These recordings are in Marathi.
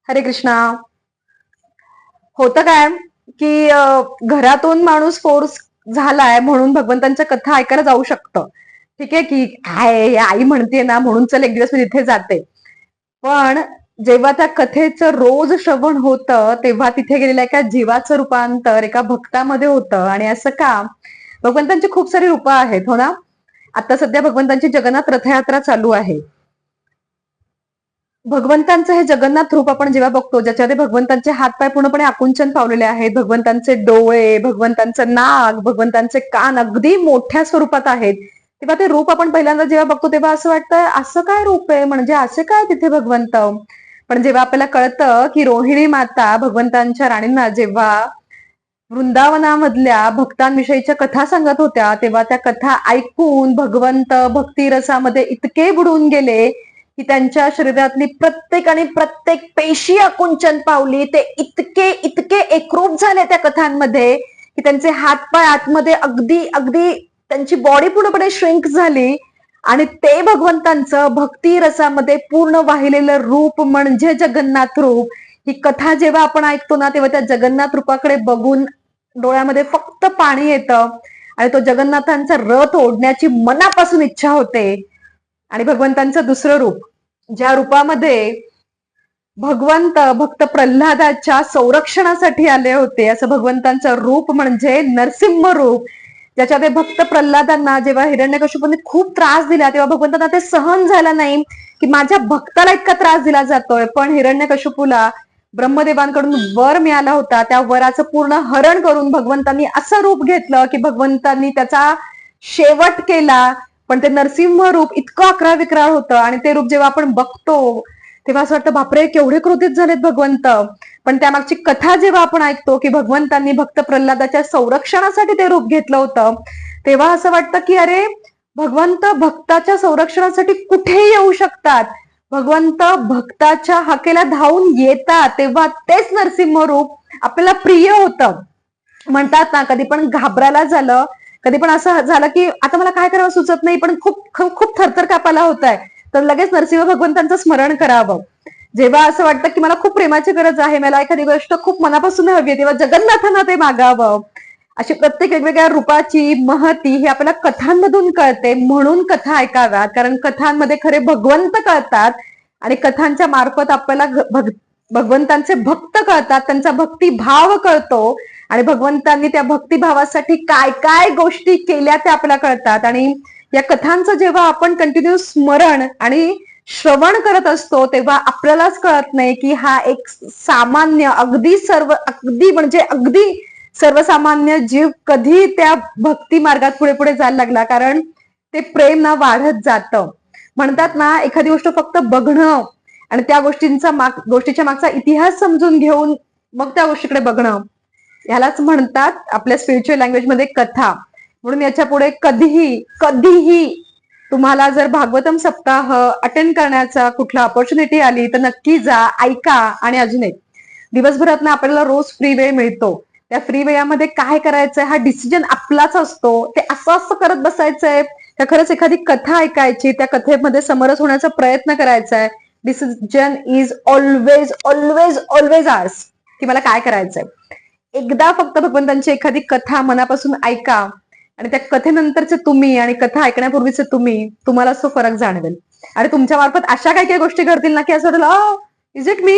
हरे कृष्णा. होतं काय की घरातून माणूस फोर्स झालाय म्हणून भगवंतांच्या कथा ऐकायला जाऊ शकतं. ठीक आहे की काय आई म्हणते ना म्हणून चल एक दिवस मी तिथे जाते. पण जेव्हा त्या कथेचं रोज श्रवण होतं तेव्हा तिथे गेलेल्या एका जीवाचं रूपांतर एका भक्तामध्ये होतं. आणि असं का? भगवंतांची खूप सारी रूपं आहेत हो ना. आता सध्या भगवंतांची जगन्नाथ रथयात्रा चालू आहे. भगवंतांचं हे जगन्नाथ रूप आपण जेव्हा बघतो ज्याच्यामध्ये भगवंतांचे हातपाय पूर्णपणे आकुंचन पावलेले आहेत, भगवंतांचे डोळे, भगवंतांचं नाक, भगवंतांचे कान अगदी मोठ्या स्वरूपात आहेत, तेव्हा ते रूप आपण पहिल्यांदा जेव्हा बघतो तेव्हा असं वाटतं असं काय रूप आहे, म्हणजे असे काय तिथे भगवंत. पण जेव्हा आपल्याला कळतं की रोहिणी माता भगवंतांच्या राणींना जेव्हा वृंदावनामधल्या भक्तांविषयीच्या कथा सांगत होत्या तेव्हा त्या कथा ऐकून भगवंत भक्तिरसामध्ये इतके बुडून गेले की त्यांच्या शरीरातली प्रत्येक आणि प्रत्येक पेशी आकुंचन पावली. ते इतके इतके एकरूप झाले त्या कथांमध्ये की त्यांचे हातपाय आतमध्ये अगदी अगदी त्यांची बॉडी पूर्णपणे श्रिंक झाली. आणि ते भगवंतांचं भक्ती रसामध्ये पूर्ण वाहिलेलं रूप म्हणजे जगन्नाथ रूप. ही कथा जेव्हा आपण ऐकतो ना तेव्हा त्या जगन्नाथ रूपाकडे बघून डोळ्यामध्ये फक्त पाणी येतं आणि तो जगन्नाथांचा रथ ओढण्याची मनापासून इच्छा होते. आणि भगवंतांचं दुसरं रूप ज्या रूपामध्ये भगवंत भक्त प्रल्हादाच्या संरक्षणासाठी आले होते असं भगवंतांचं रूप म्हणजे नरसिंह रूप. ज्याच्यामध्ये भक्त प्रल्हादांना जेव्हा हिरण्यकश्यपूने खूप त्रास दिला तेव्हा भगवंतांना ते सहन झालं नाही की माझ्या भक्ताला इतका त्रास दिला जातोय. पण हिरण्यकश्यपूला ब्रह्मदेवांकडून वर मिळाला होता, त्या वराचं पूर्ण हरण करून भगवंतांनी असं रूप घेतलं की भगवंतांनी त्याचा शेवट केला. पण ते नरसिंह रूप इतकं अकरा विक्राळ होतं आणि ते रूप जेव्हा आपण बघतो तेव्हा असं वाटतं बापरे केवढे क्रोधित झालेत भगवंत. पण त्यामागची कथा जेव्हा आपण ऐकतो की भगवंतांनी भक्त प्रल्हादाच्या संरक्षणासाठी ते रूप घेतलं होतं तेव्हा असं वाटतं की अरे भगवंत भक्ताच्या संरक्षणासाठी कुठे येऊ शकतात. भगवंत भक्ताच्या हाकेला धावून येतात तेव्हा तेच नरसिंह रूप आपल्याला प्रिय होतं. म्हणतात ना कधी पण घाबरायला झालं, कधी पण असं झालं की आता मला काय करावं सुचत नाही पण खूप खूप थरथर कापायला होत आहे तर लगेच नरसिंह भगवंतांचं स्मरण करावं. जेव्हा असं वाटतं की मला खूप प्रेमाची गरज आहे, मला एखादी गोष्ट खूप मनापासून हवी आहे तेव्हा जगन्नाथांना ते मागावं. अशी प्रत्येक वेगवेगळ्या रूपाची महती ही आपल्याला कथांमधून कळते. म्हणून कथा ऐकाव्यात कारण कथांमध्ये खरे भगवंत कळतात आणि कथांच्या मार्फत आपल्याला भगवंतांचे भक्त कळतात, त्यांचा भक्तिभाव कळतो आणि भगवंतांनी त्या भक्तिभावासाठी काय काय गोष्टी केल्या त्या आपल्याला कळतात. आणि या कथांचं जेव्हा आपण कंटिन्यू स्मरण आणि श्रवण करत असतो तेव्हा आपल्यालाच कळत नाही की हा एक सामान्य अगदी म्हणजे अगदी सर्वसामान्य जीव कधी त्या भक्ती मार्गात पुढे पुढे जायला लागला. कारण ते प्रेम ना वाढत जातं. म्हणतात ना एखादी गोष्ट फक्त बघणं आणि त्या गोष्टीच्या मागचा इतिहास समजून घेऊन मग त्या गोष्टीकडे बघणं ह्यालाच म्हणतात आपल्या स्पिरिच्युअल लँग्वेजमध्ये कथा. म्हणून याच्या पुढे कधीही कधीही तुम्हाला जर भागवतम सप्ताह अटेंड करण्याचा कुठला ऑपॉर्च्युनिटी आली तर नक्की जा, ऐका. आणि अजून एक दिवसभरात ना आपल्याला रोज फ्री वेळ मिळतो, त्या फ्री वेळामध्ये काय करायचंय हा डिसिजन आपलाच असतो. ते असं असं करत बसायचंय त्या खरंच एखादी कथा ऐकायची, त्या कथेमध्ये समरस होण्याचा प्रयत्न करायचा आहे. Decision is always always always आर्स की मला काय करायचंय. एकदा फक्त भगवंतांची एखादी कथा मनापासून ऐका आणि त्या कथेनंतरचे तुम्ही आणि कथा ऐकण्यापूर्वीचे तुम्हाला तो फरक जाणवेल. आणि तुमच्या मार्फत अशा काही काही गोष्टी घडतील ना की असं वाटेल इज इट मी.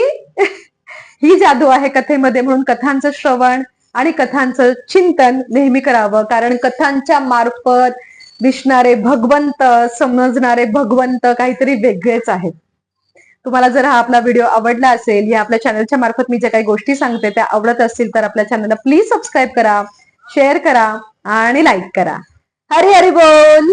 ही जादू आहे कथेमध्ये. म्हणून कथांचं श्रवण आणि कथांचं चिंतन नेहमी करावं कारण कथांच्या मार्फत दिसणारे भगवंत, समजणारे भगवंत काहीतरी वेगळेच आहेत. तुम्हाला जर हा आपला व्हिडिओ आवडला असेल या आपल्या चॅनलच्या मार्फत मी ज्या काही गोष्टी सांगते त्या आवडत असतील तर आपल्या चॅनलला प्लीज सबस्क्राईब करा, शेअर करा आणि लाईक करा. हरी हरी बोल.